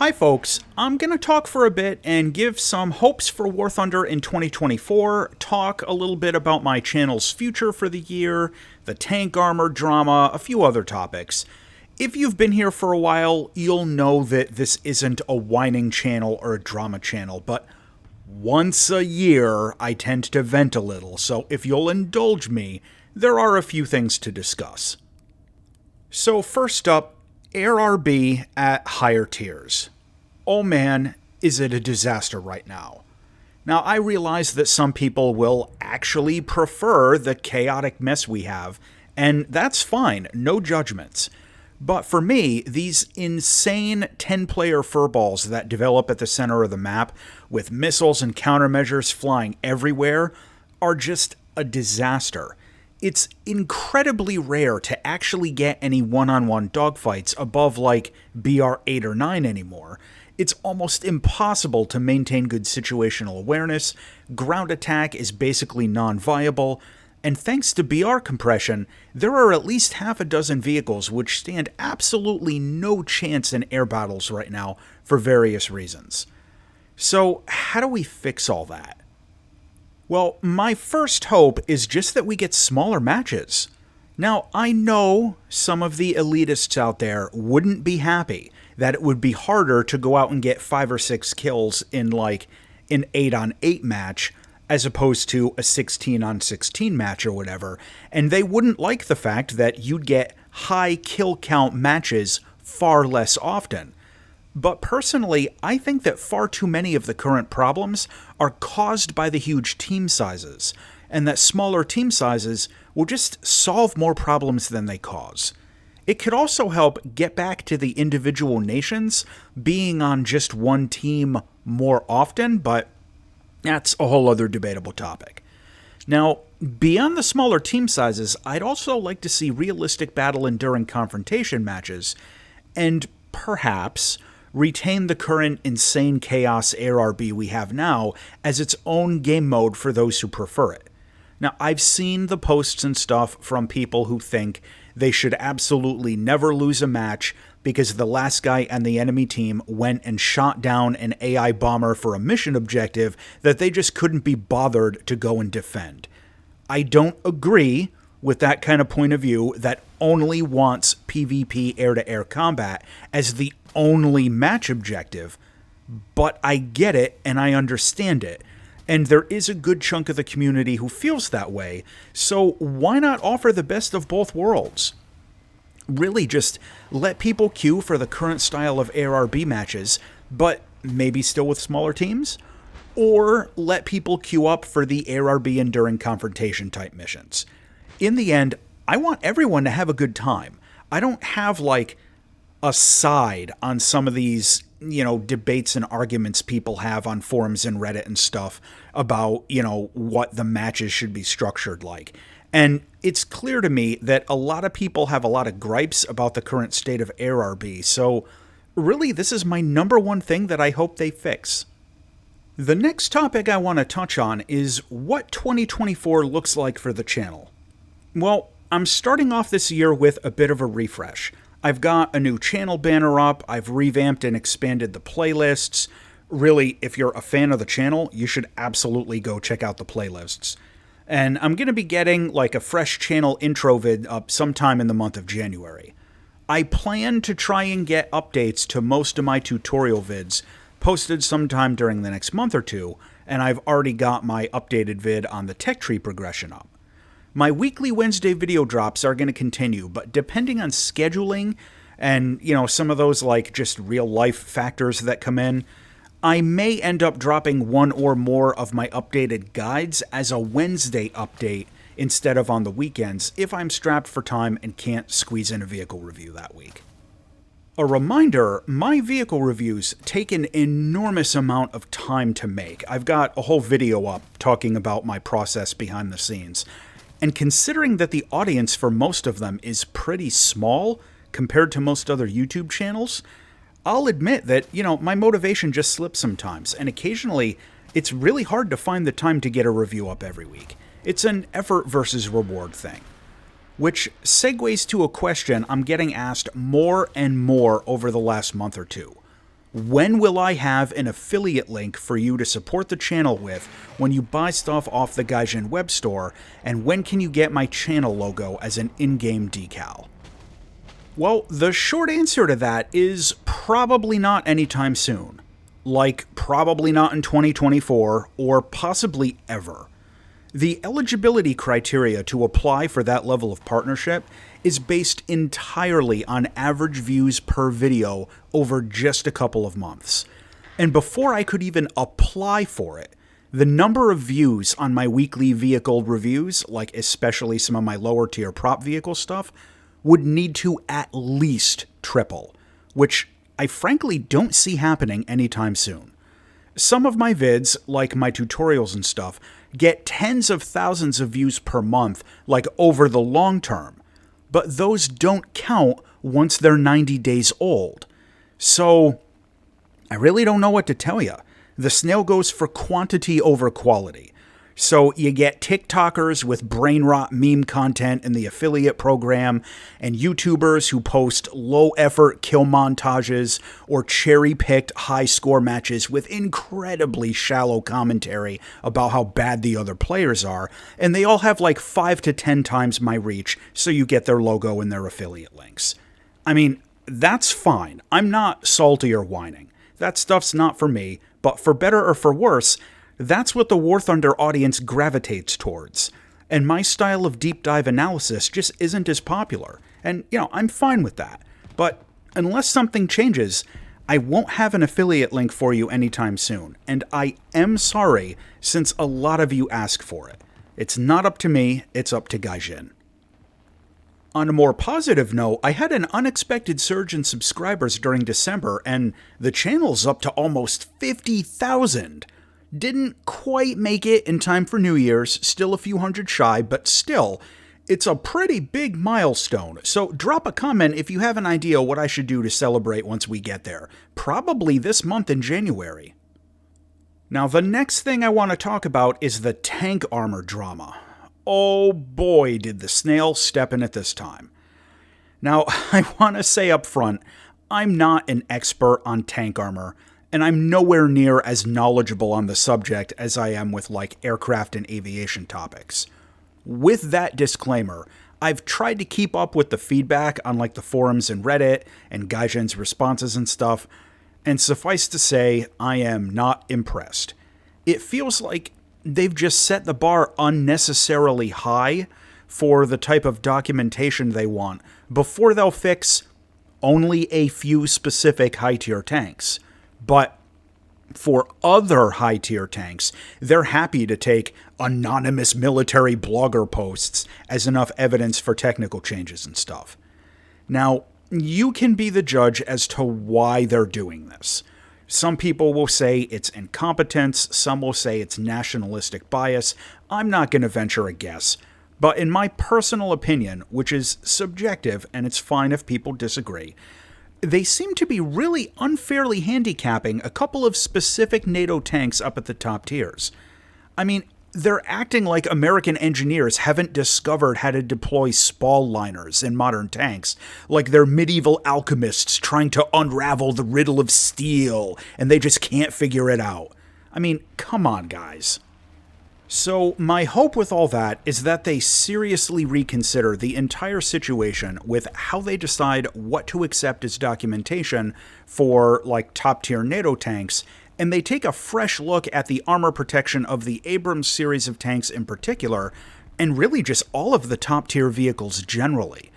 Hi folks, I'm going to talk for a bit and give some hopes for Warthunder in 2024, talk a little bit about my channel's future for the year, the tank armor drama, a few other topics. If you've been here for a while, you'll know that this isn't a whining channel or a drama channel, but once a year I tend to vent a little, so if you'll indulge me, there are a few things to discuss. So first up, ARB at higher tiers. Oh man, is it a disaster right now. Now, I realize that some people will actually prefer the chaotic mess we have, and that's fine, no judgments. But for me, these insane 10-player furballs that develop at the center of the map, with missiles and countermeasures flying everywhere, are just a disaster. It's incredibly rare to actually get any one-on-one dogfights above like BR 8 or 9 anymore. It's almost impossible to maintain good situational awareness, ground attack is basically non-viable, and thanks to BR compression, there are at least half a dozen vehicles which stand absolutely no chance in air battles right now for various reasons. So how do we fix all that? Well, my first hope is just that we get smaller matches. Now, I know some of the elitists out there wouldn't be happy that it would be harder to go out and get 5 or 6 kills in like an 8-on-8 match as opposed to a 16-on-16 match or whatever, and they wouldn't like the fact that you'd get high kill count matches far less often. But personally, I think that far too many of the current problems are caused by the huge team sizes, and that smaller team sizes will just solve more problems than they cause. It could also help get back to the individual nations being on just one team more often, but that's a whole other debatable topic. Now, beyond the smaller team sizes, I'd also like to see realistic battle-enduring confrontation matches, and perhaps retain the current insane chaos ARB we have now as its own game mode for those who prefer it. Now, I've seen the posts and stuff from people who think they should absolutely never lose a match because the last guy on the enemy team went and shot down an AI bomber for a mission objective that they just couldn't be bothered to go and defend. I don't agree with that kind of point of view that only wants PvP air-to-air combat as the only match objective, but I get it and I understand it, and there is a good chunk of the community who feels that way, so why not offer the best of both worlds? Really just let people queue for the current style of ARB matches, but maybe still with smaller teams? Or let people queue up for the ARB enduring confrontation type missions. In the end, I want everyone to have a good time. I don't have like a side on some of these, debates and arguments people have on forums and Reddit and stuff about, what the matches should be structured like. And it's clear to me that a lot of people have a lot of gripes about the current state of ARB, so really this is my number one thing that I hope they fix. The next topic I want to touch on is what 2024 looks like for the channel. Well, I'm starting off this year with a bit of a refresh. I've got a new channel banner up, I've revamped and expanded the playlists. Really, if you're a fan of the channel, you should absolutely go check out the playlists. And I'm going to be getting like a fresh channel intro vid up sometime in the month of January. I plan to try and get updates to most of my tutorial vids posted sometime during the next month or two, and I've already got my updated vid on the tech tree progression up. My weekly Wednesday video drops are going to continue, but depending on scheduling and, some of those like just real life factors that come in, I may end up dropping one or more of my updated guides as a Wednesday update instead of on the weekends if I'm strapped for time and can't squeeze in a vehicle review that week. A reminder, my vehicle reviews take an enormous amount of time to make. I've got a whole video up talking about my process behind the scenes. And considering that the audience for most of them is pretty small compared to most other YouTube channels, I'll admit that, my motivation just slips sometimes, and occasionally it's really hard to find the time to get a review up every week. It's an effort versus reward thing. Which segues to a question I'm getting asked more and more over the last month or two. When will I have an affiliate link for you to support the channel with when you buy stuff off the Gaijin web store, and when can you get my channel logo as an in-game decal? Well, the short answer to that is probably not anytime soon. Like, probably not in 2024, or possibly ever. The eligibility criteria to apply for that level of partnership is based entirely on average views per video over just a couple of months. And before I could even apply for it, the number of views on my weekly vehicle reviews, like especially some of my lower tier prop vehicle stuff, would need to at least triple, which I frankly don't see happening anytime soon. Some of my vids, like my tutorials and stuff, get tens of thousands of views per month, like over the long term, but those don't count once they're 90 days old. So, I really don't know what to tell you. The snail goes for quantity over quality. So you get TikTokers with brain rot meme content in the affiliate program, and YouTubers who post low-effort kill montages or cherry-picked high-score matches with incredibly shallow commentary about how bad the other players are, and they all have like 5 to 10 times my reach, so you get their logo and their affiliate links. I mean, that's fine. I'm not salty or whining. That stuff's not for me, but for better or for worse, that's what the Warthunder audience gravitates towards. And my style of deep dive analysis just isn't as popular. And, I'm fine with that. But unless something changes, I won't have an affiliate link for you anytime soon. And I am sorry, since a lot of you ask for it. It's not up to me, it's up to Gaijin. On a more positive note, I had an unexpected surge in subscribers during December, and the channel's up to almost 50,000. Didn't quite make it in time for New Year's, still a few hundred shy, but still, it's a pretty big milestone. So drop a comment if you have an idea what I should do to celebrate once we get there. Probably this month in January. Now, the next thing I want to talk about is the tank armor drama. Oh boy, did the snail step in it this time. Now, I want to say up front, I'm not an expert on tank armor, and I'm nowhere near as knowledgeable on the subject as I am with, like, aircraft and aviation topics. With that disclaimer, I've tried to keep up with the feedback on, like, the forums and Reddit and Gaijin's responses and stuff, and suffice to say, I am not impressed. It feels like they've just set the bar unnecessarily high for the type of documentation they want before they'll fix only a few specific high-tier tanks. But for other high-tier tanks, they're happy to take anonymous military blogger posts as enough evidence for technical changes and stuff. Now, you can be the judge as to why they're doing this. Some people will say it's incompetence, some will say it's nationalistic bias. I'm not going to venture a guess. But in my personal opinion, which is subjective and it's fine if people disagree, they seem to be really unfairly handicapping a couple of specific NATO tanks up at the top tiers. I mean, they're acting like American engineers haven't discovered how to deploy spall liners in modern tanks, like they're medieval alchemists trying to unravel the riddle of steel, and they just can't figure it out. I mean, come on, guys. So my hope with all that is that they seriously reconsider the entire situation with how they decide what to accept as documentation for, like, top-tier NATO tanks, and they take a fresh look at the armor protection of the Abrams series of tanks in particular, and really just all of the top-tier vehicles generally.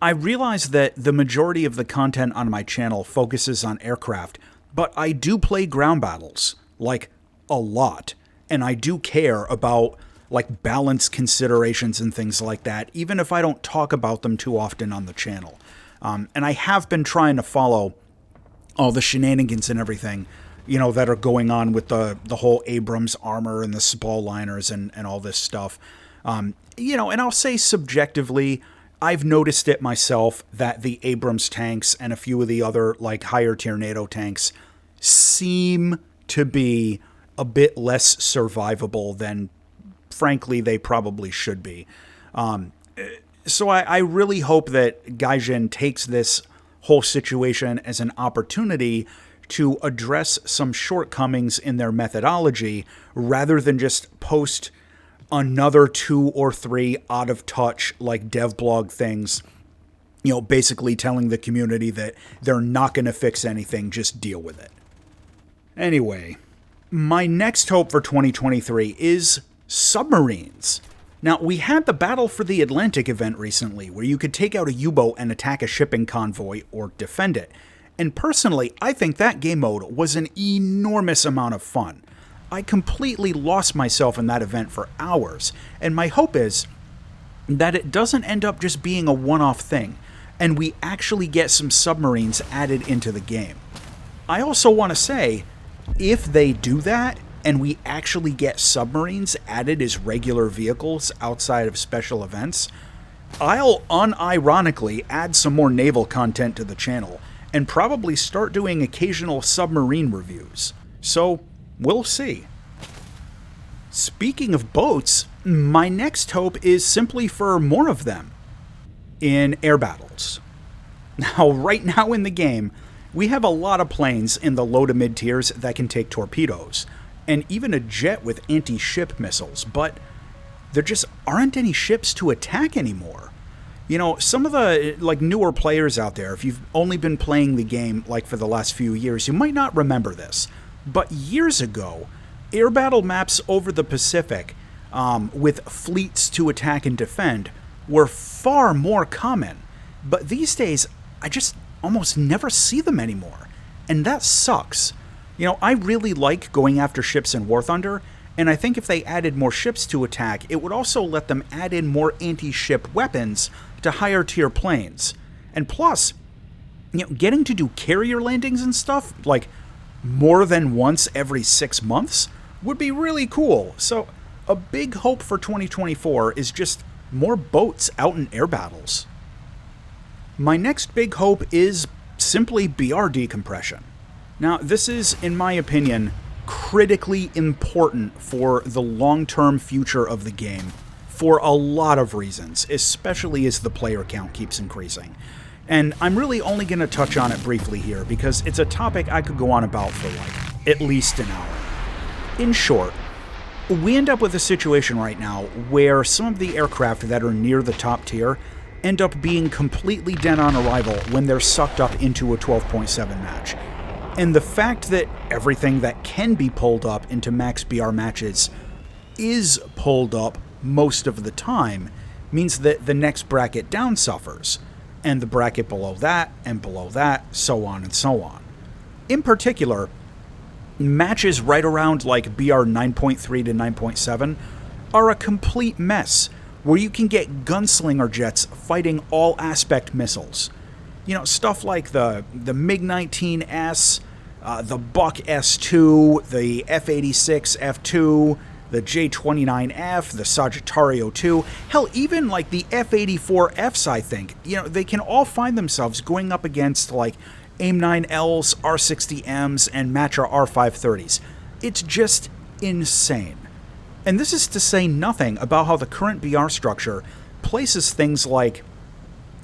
I realize that the majority of the content on my channel focuses on aircraft, but I do play ground battles, like, a lot. And I do care about, like, balance considerations and things like that, even if I don't talk about them too often on the channel. And I have been trying to follow all the shenanigans and everything, that are going on with the whole Abrams armor and the spall liners and all this stuff. And I'll say subjectively, I've noticed it myself that the Abrams tanks and a few of the other, like, higher tier NATO tanks seem to be a bit less survivable than, frankly, they probably should be. So I really hope that Gaijin takes this whole situation as an opportunity to address some shortcomings in their methodology rather than just post another 2 or 3 out of touch like dev blog things, basically telling the community that they're not going to fix anything, just deal with it. Anyway, my next hope for 2023 is submarines. Now, we had the Battle for the Atlantic event recently, where you could take out a U-boat and attack a shipping convoy or defend it. And personally, I think that game mode was an enormous amount of fun. I completely lost myself in that event for hours, and my hope is that it doesn't end up just being a one-off thing, and we actually get some submarines added into the game. I also want to say, if they do that, and we actually get submarines added as regular vehicles outside of special events, I'll unironically add some more naval content to the channel, and probably start doing occasional submarine reviews. So, we'll see. Speaking of boats, my next hope is simply for more of them in air battles. Now, right now in the game, we have a lot of planes in the low to mid tiers that can take torpedoes, and even a jet with anti-ship missiles, but there just aren't any ships to attack anymore. Some of the newer players out there, if you've only been playing the game for the last few years, you might not remember this. But years ago, air battle maps over the Pacific with fleets to attack and defend were far more common. But these days, I just almost never see them anymore. And that sucks. I really like going after ships in Warthunder, and I think if they added more ships to attack, it would also let them add in more anti-ship weapons to higher tier planes. And plus, getting to do carrier landings and stuff, more than once every 6 months, would be really cool. So, a big hope for 2024 is just more boats out in air battles. My next big hope is simply BR decompression. Now, this is, in my opinion, critically important for the long-term future of the game for a lot of reasons, especially as the player count keeps increasing. And I'm really only going to touch on it briefly here because it's a topic I could go on about for at least an hour. In short, we end up with a situation right now where some of the aircraft that are near the top tier end up being completely dead on arrival when they're sucked up into a 12.7 match. And the fact that everything that can be pulled up into max BR matches is pulled up most of the time means that the next bracket down suffers, and the bracket below that, so on and so on. In particular, matches right around BR 9.3 to 9.7 are a complete mess, where you can get gunslinger jets fighting all aspect missiles. Stuff like the MiG-19S, the Buck S2, the F-86 F2, the J-29F, the Sagittario 2, hell, even the F-84Fs, I think. They can all find themselves going up against AIM-9Ls, R-60Ms, and Matra R-530s. It's just insane. And this is to say nothing about how the current BR structure places things like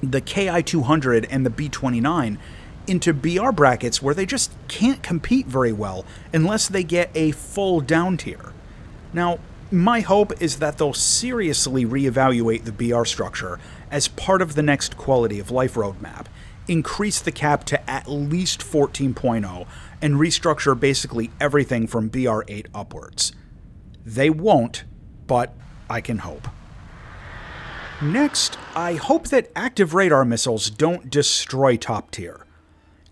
the KI-200 and the B-29 into BR brackets where they just can't compete very well unless they get a full down tier. Now, my hope is that they'll seriously reevaluate the BR structure as part of the next quality of life roadmap, increase the cap to at least 14.0, and restructure basically everything from BR8 upwards. They won't, but I can hope. Next, I hope that active radar missiles don't destroy top tier.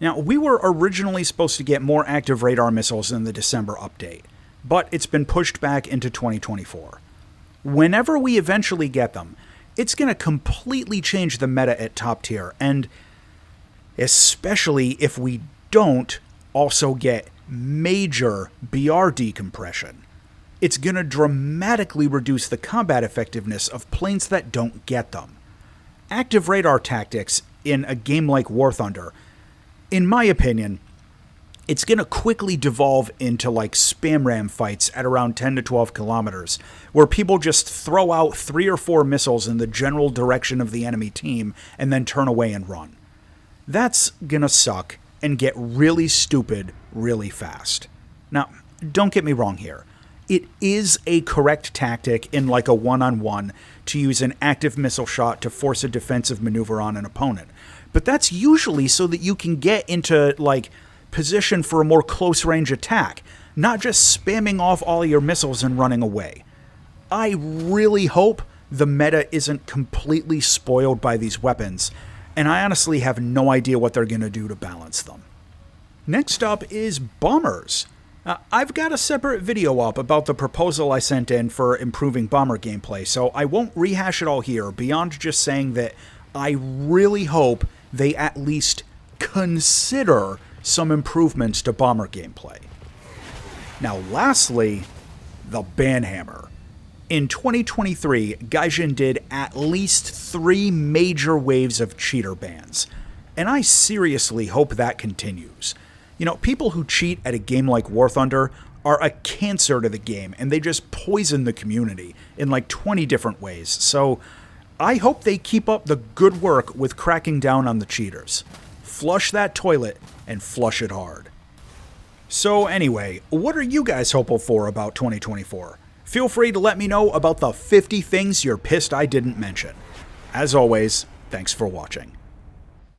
Now, we were originally supposed to get more active radar missiles in the December update, but it's been pushed back into 2024. Whenever we eventually get them, it's going to completely change the meta at top tier, and especially if we don't also get major BR decompression. It's going to dramatically reduce the combat effectiveness of planes that don't get them. Active radar tactics in a game like Warthunder, in my opinion, it's going to quickly devolve into spam ram fights at around 10 to 12 kilometers, where people just throw out 3 or 4 missiles in the general direction of the enemy team and then turn away and run. That's gonna suck and get really stupid really fast. Now, don't get me wrong here. It is a correct tactic in like a one-on-one to use an active missile shot to force a defensive maneuver on an opponent. But that's usually so that you can get into like position for a more close-range attack, not just spamming off all your missiles and running away. I really hope the meta isn't completely spoiled by these weapons, and I honestly have no idea what they're going to do to balance them. Next up is bombers. I've got a separate video up about the proposal I sent in for improving bomber gameplay, so I won't rehash it all here beyond just saying that I really hope they at least consider some improvements to bomber gameplay. Now lastly, the banhammer. In 2023, Gaijin did at least 3 major waves of cheater bans, and I seriously hope that continues. You know, people who cheat at a game like Warthunder are a cancer to the game, and they just poison the community in like 20 different ways, so I hope they keep up the good work with cracking down on the cheaters. Flush that toilet, and flush it hard. So anyway, what are you guys hopeful for about 2024? Feel free to let me know about the 50 things you're pissed I didn't mention. As always, thanks for watching.